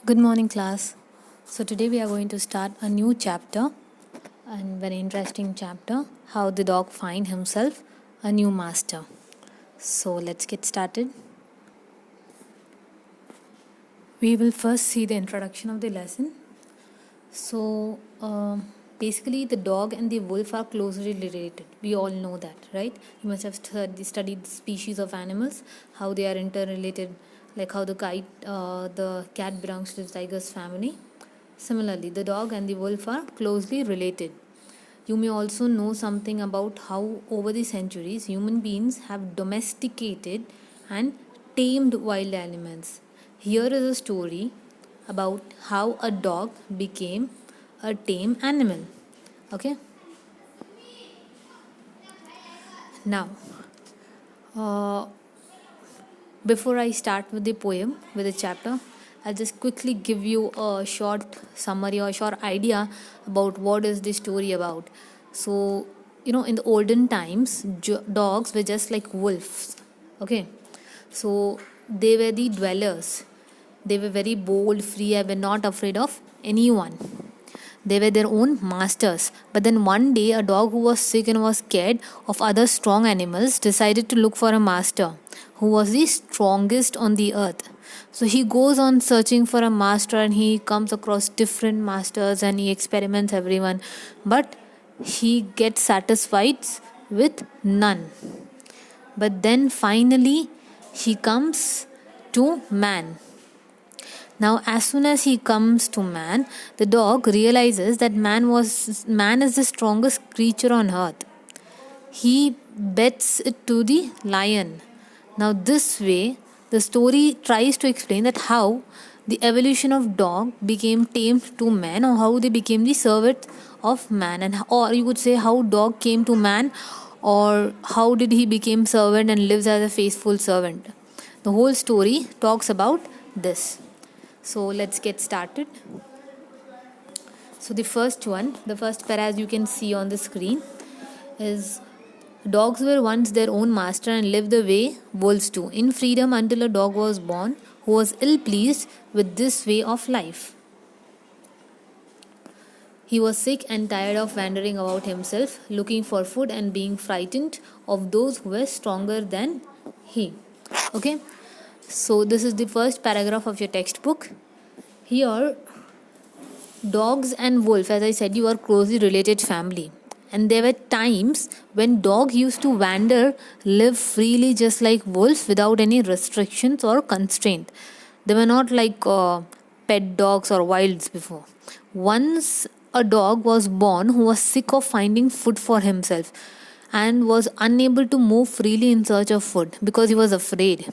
Good morning, class. So, today we are going to start a new chapter, and very interesting chapter, how the dog find himself a new master. So, let's get started. We will first see the introduction of the lesson. So, basically, the dog and the wolf are closely related. We all know that, right? You must have studied the species of animals, how they are interrelated, like how the cat belongs to the tiger's family. Similarly, the dog and the wolf are closely related. You may also know something about how, over the centuries, human beings have domesticated and tamed wild animals. Here is a story about how a dog became a tame animal. Okay? Now, uh, before I start with the poem, with the chapter, I'll just quickly give you a short summary or short idea about what is the story about. So, in the olden times, dogs were just like wolves. Okay, so they were the dwellers. They were very bold, free, and were not afraid of anyone. They were their own masters. But then one day, a dog who was sick and was scared of other strong animals decided to look for a master who was the strongest on the earth. So he goes on searching for a master and he comes across different masters and he experiments everyone. But he gets satisfied with none. But then finally, he comes to man. Now, as soon as he comes to man, the dog realizes that man is the strongest creature on earth. He bets it to the lion. Now, this way, the story tries to explain that how the evolution of dog became tamed to man, or how they became the servant of man, and or you could say how dog came to man, or how did he become servant and lives as a faithful servant. The whole story talks about this. So let's get started. So the first para, as you can see on the screen, is dogs were once their own master and lived the way wolves do, in freedom until a dog was born who was ill pleased with this way of life. He was sick and tired of wandering about himself, looking for food and being frightened of those who were stronger than he. Okay, so this is the first paragraph of your textbook. Here, dogs and wolf, as I said, you are closely related family. And there were times when dog used to wander, live freely just like wolf without any restrictions or constraint. They were not like pet dogs or wilds before. Once a dog was born who was sick of finding food for himself and was unable to move freely in search of food because he was afraid.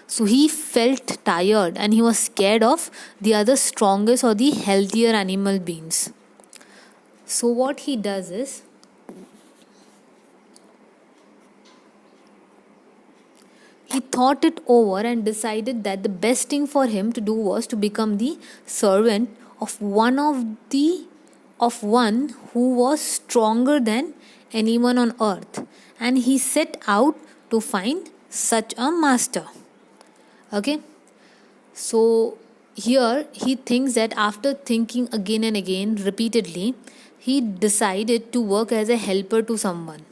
So he felt tired and he was scared of the other strongest or the healthier animal beings. So what he does is, he thought it over and decided that the best thing for him to do was to become the servant of one who was stronger than anyone on earth, and he set out to find such a master. Okay, so here he thinks that after thinking again and again repeatedly, he decided to work as a helper to someone.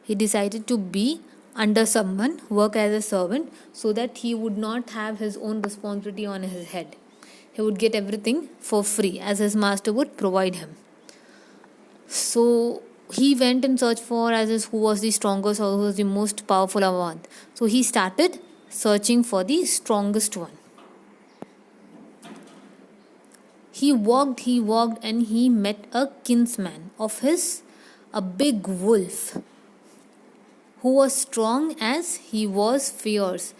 He decided to be under someone, work as a servant, so that he would not have his own responsibility on his head. He would get everything for free as his master would provide him. So he went in search for who was the strongest or who was the most powerful one. So he started searching for the strongest one. He walked, and he met a kinsman of his, a big wolf, who was strong as he was fierce.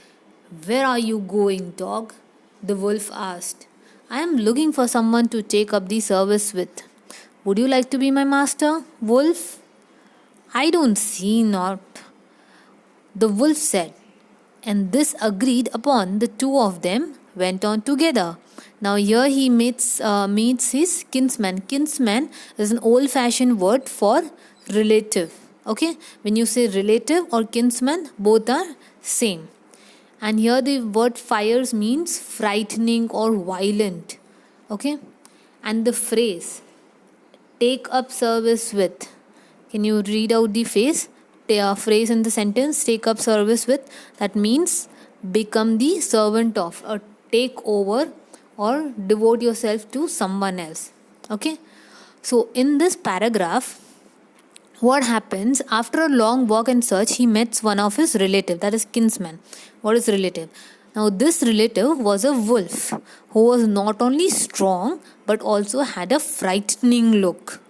"Where are you going, dog?" the wolf asked. "I am looking for someone to take up the service with. Would you like to be my master, wolf?" "I don't see not," the wolf said. And this agreed upon, the two of them went on together. Now here he meets his kinsman. Kinsman is an old-fashioned word for relative. Okay, when you say relative or kinsman, both are same. And here the word fierce means frightening or violent. Okay, and the phrase take up service with. Can you read out the phrase in the sentence? Take up service with. That means become the servant of, or take over, or devote yourself to someone else. Okay. So in this paragraph, what happens after a long walk and search, he meets one of his relative, that is kinsman. What is relative? Now, this relative was a wolf who was not only strong but also had a frightening look.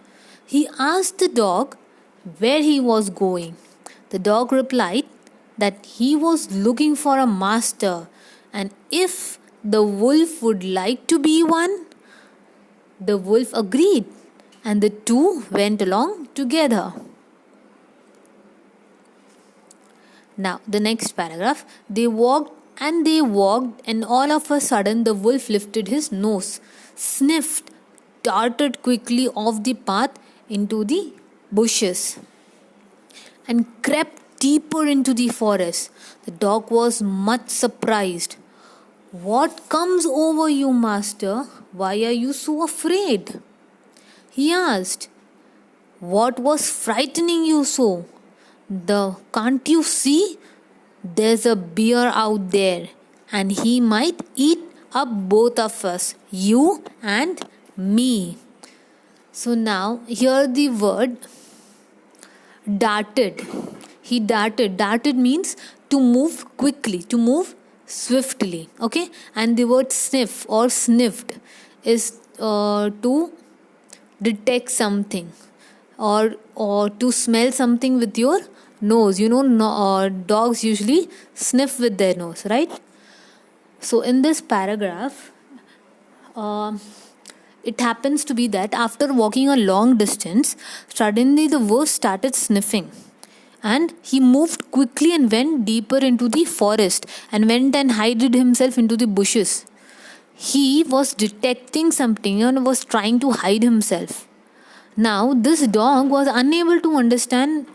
He asked the dog where he was going. The dog replied that he was looking for a master, and if the wolf would like to be one. The wolf agreed, and the two went along together. Now, the next paragraph. They walked, and all of a sudden the wolf lifted his nose, sniffed, darted quickly off the path into the bushes, and crept deeper into the forest. The dog was much surprised. What comes over you, master? Why are you so afraid? He asked. What was frightening you so? Can't you see? There's a bear out there, and he might eat up both of us, you and me. So now, here the word darted. He darted. Darted means to move quickly, to move swiftly. Okay, and the word sniff or sniffed is to detect something, or to smell something with your nose. Dogs usually sniff with their nose, right? So in this paragraph, it happens to be that after walking a long distance, suddenly the wolf started sniffing, and he moved quickly and went deeper into the forest, and went and hid himself into the bushes. He was detecting something and was trying to hide himself. Now, this dog was unable to understand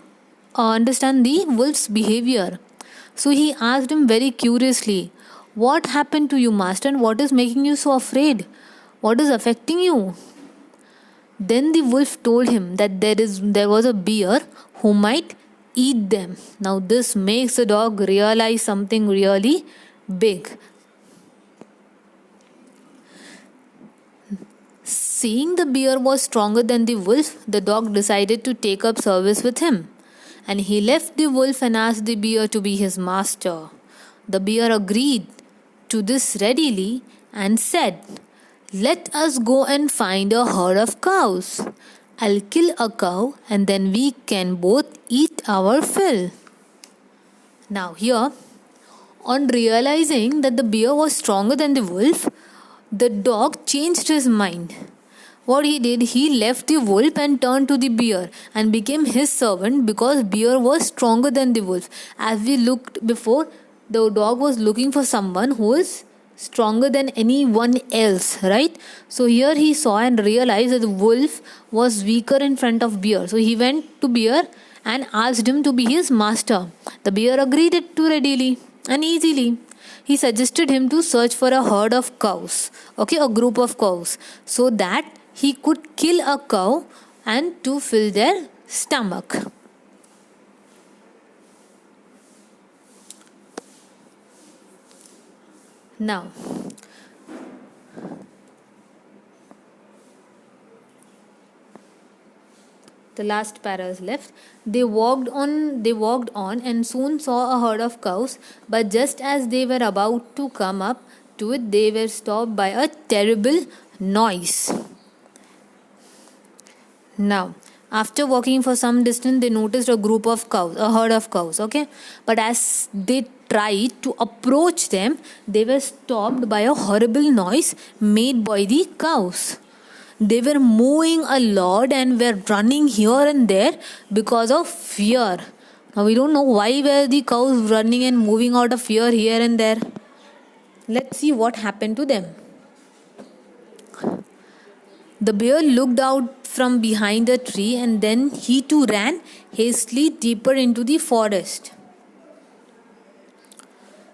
the wolf's behavior. So he asked him very curiously, "What happened to you, master, and what is making you so afraid? What is affecting you?" Then the wolf told him that there was a bear who might eat them. Now, this makes the dog realize something really big. Seeing the bear was stronger than the wolf, the dog decided to take up service with him. And he left the wolf and asked the bear to be his master. The bear agreed to this readily and said, "Let us go and find a herd of cows. I'll kill a cow and then we can both eat our fill." Now, here, on realizing that the bear was stronger than the wolf, the dog changed his mind. What he did, he left the wolf and turned to the bear and became his servant, because bear was stronger than the wolf. As we looked before, the dog was looking for someone who is stronger than anyone else, right? So here he saw and realized that the wolf was weaker in front of bear. So he went to bear and asked him to be his master. The bear agreed it too readily and easily. He suggested him to search for a herd of cows, a group of cows, so that he could kill a cow and to fill their stomach. Now, the last para is left. They walked on and soon saw a herd of cows, but just as they were about to come up to it, they were stopped by a terrible noise. Now, after walking for some distance, they noticed a herd of cows, okay? But as they tried to approach them, they were stopped by a horrible noise made by the cows. They were moving a lot and were running here and there because of fear. Now, we don't know why were the cows running and moving out of fear here and there. Let's see what happened to them. The bear looked out from behind a tree, and then he too ran hastily deeper into the forest.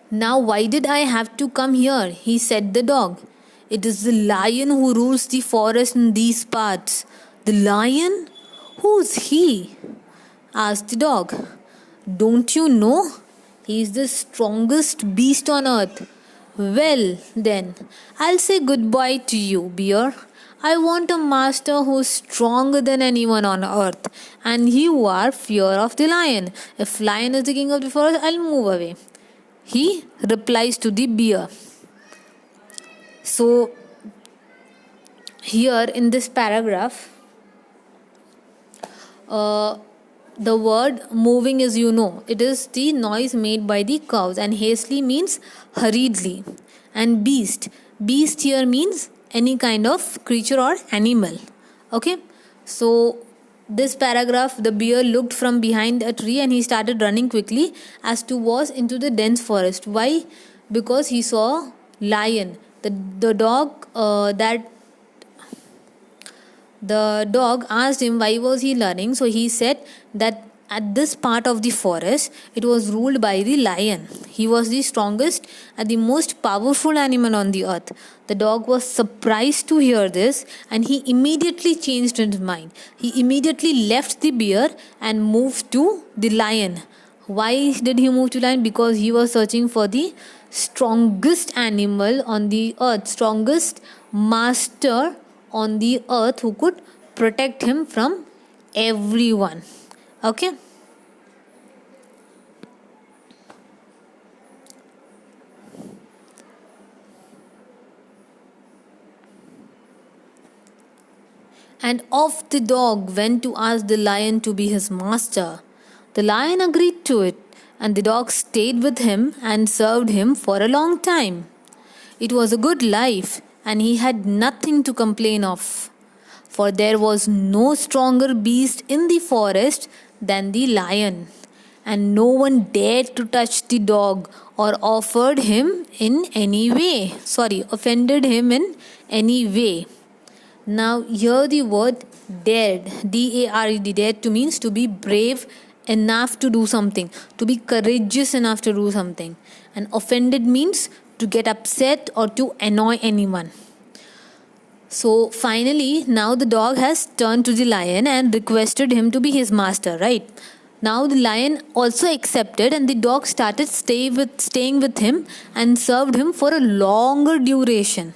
"Now, why did I have to come here?" he said the dog. It is the lion who rules the forest in these parts. The lion? Who's he? Asked the dog. Don't you know? He's the strongest beast on earth. Well, then, I'll say goodbye to you, bear. I want a master who's stronger than anyone on earth, and you are fear of the lion. If lion is the king of the forest, I'll move away. He replies to the bear. So, here in this paragraph, the word moving is it is the noise made by the cows, and hastily means hurriedly, and beast here means any kind of creature or animal. Okay, so this paragraph, the bear looked from behind a tree and he started running quickly as to was into the dense forest. Why? Because he saw lion. The dog asked him why was he running. So he said that at this part of the forest it was ruled by the lion. He was the strongest and the most powerful animal on the earth. The dog was surprised to hear this, and he immediately changed his mind. He immediately left the bear and moved to the lion. Why did he move to lion? Because he was searching for the strongest animal on the earth, strongest master on the earth who could protect him from everyone. Okay. And off the dog went to ask the lion to be his master. The lion agreed to it, and the dog stayed with him and served him for a long time. It was a good life, and he had nothing to complain of, for there was no stronger beast in the forest than the lion, and no one dared to touch the dog or offended him in any way. Now here the word dared, D-A-R-E-D, dared to means to be brave enough to do something, to be courageous enough to do something. And offended means to get upset or to annoy anyone. So finally, now the dog has turned to the lion and requested him to be his master, right? Now the lion also accepted, and the dog started staying with him and served him for a longer duration,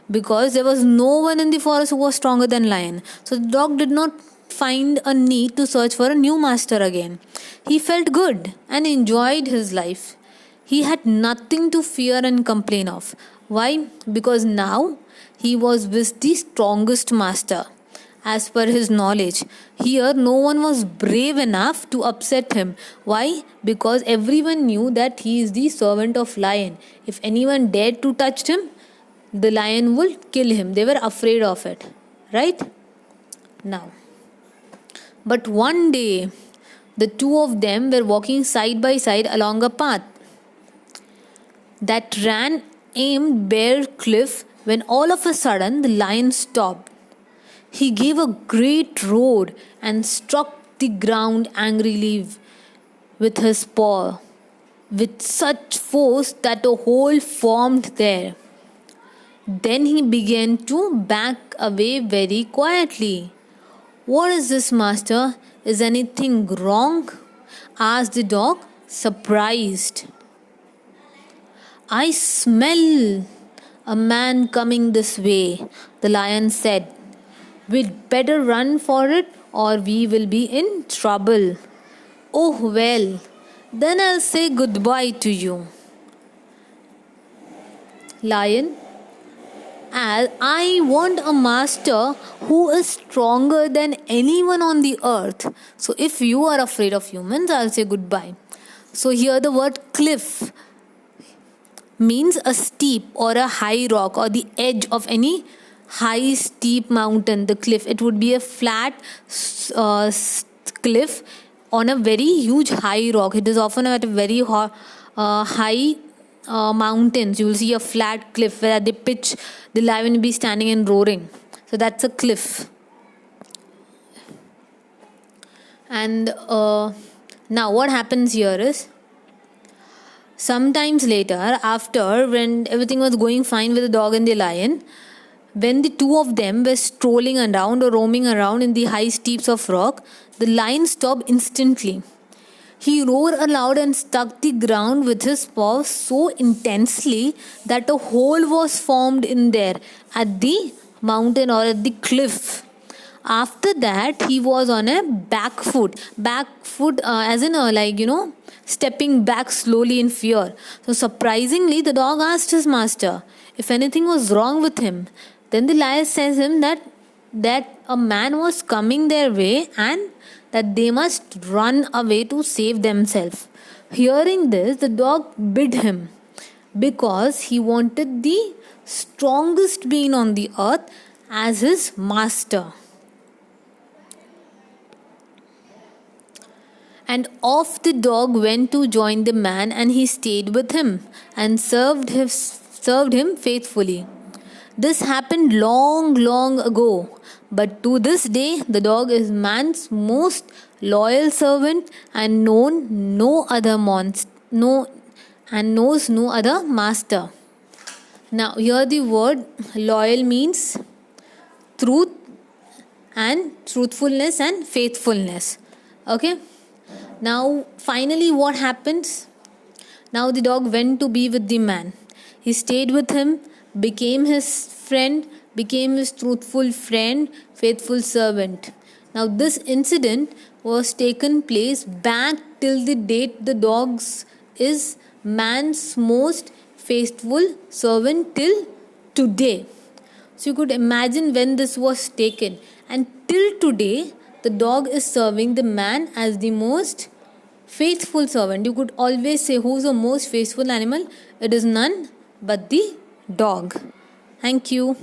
because there was no one in the forest who was stronger than lion. So the dog did not find a need to search for a new master again. He felt good and enjoyed his life. He had nothing to fear and complain of. Why? Because now he was with the strongest master. As per his knowledge, here no one was brave enough to upset him. Why? Because everyone knew that he is the servant of lion. If anyone dared to touch him, the lion would kill him. They were afraid of it, right? Now, but one day, the two of them were walking side by side along a path that ran aimed bare cliff, when all of a sudden the lion stopped. He gave a great roar and struck the ground angrily with his paw, with such force that a hole formed there. Then he began to back away very quietly. What is this, master? Is anything wrong? Asked the dog, surprised. I smell a man coming this way, the lion said. We'd better run for it or we will be in trouble. Oh well, then I'll say goodbye to you. Lion, as I want a master who is stronger than anyone on the earth. So if you are afraid of humans, I'll say goodbye. So here the word cliff means a steep or a high rock or the edge of any high steep mountain. The cliff, it would be a flat cliff on a very huge high rock. It is often at a very high mountains. You will see a flat cliff where at the pitch the lion will be standing and roaring. So that's a cliff. And now what happens here is, Sometimes later, after when everything was going fine with the dog and the lion, when the two of them were strolling around or roaming around in the high steeps of rock, the lion stopped instantly. He roared aloud and struck the ground with his paws so intensely that a hole was formed in there at the mountain or at the cliff. After that, he was on a back foot as in stepping back slowly in fear. So surprisingly, the dog asked his master if anything was wrong with him. Then the lion says him that a man was coming their way and that they must run away to save themselves. Hearing this, the dog bit him because he wanted the strongest being on the earth as his master. And off the dog went to join the man, and he stayed with him and served him faithfully. This happened long, long ago, but to this day, the dog is man's most loyal servant and knows no other master. Now, here the word loyal means truth and truthfulness and faithfulness. Okay. Now, finally, what happens? Now, the dog went to be with the man. He stayed with him, became his friend, became his truthful friend, faithful servant. Now, this incident was taken place back till the date the dog is man's most faithful servant till today. So, you could imagine when this was taken, and till today, the dog is serving the man as the most faithful servant. You could always say who's the most faithful animal? It is none but the dog. Thank you.